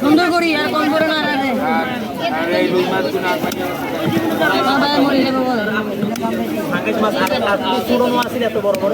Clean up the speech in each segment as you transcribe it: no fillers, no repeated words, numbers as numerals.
সুন্দর করি আর কম করে না এত বড় বড়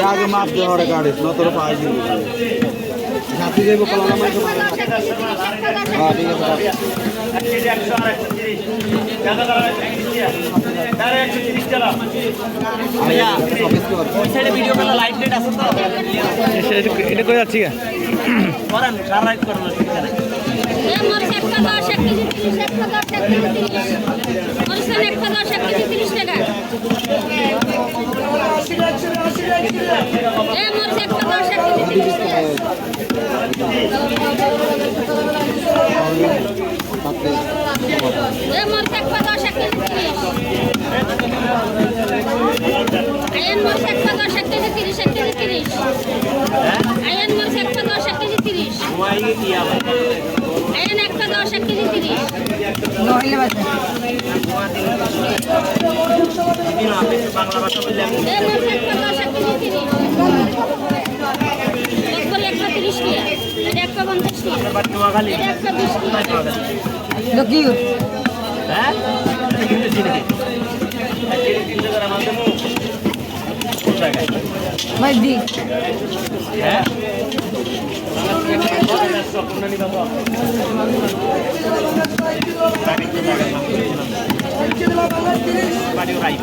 आगे माप दे और गाड़ी न तो पाई जी साथी जेबो कलला माई हां ठीक है ज्यादा डायरेक्ट 130 টাকা भैया ওই সাইডে ভিডিও কল লাইভ ডেট আছে তো এটা কই যাচ্ছে করেন কার রাইট করুন এ মোর 1 টাকা 10 কেজি 30 টাকা 10 কেজি 30 মোর সে 1 টাকা 10 কেজি 30 টাকা এ মোর 1 টাকা 10 কেজি 30 টাকা এ মোর 1 টাকা 10 কেজি 30 আয়ন মোর 1 টাকা 10 কেজি 30 কেজি 30 আয়ন মোর 1 টাকা 10 কেজি 30 ওয়াইগে কি আবার আয়ন 1 টাকা 10 কেজি 30 নইলে বাজে দিন আপনি বাংলা ভাষা বললেন এ মোর 1 টাকা 10 কেজি 30 বলে 130 টাকা এটা 150 টাকা বাট নোয়াখালী এটা 120 টাকা লকি হ্যাঁ কিন্তু দিনে ভাই দি হ্যাঁ বাড়ি রাইট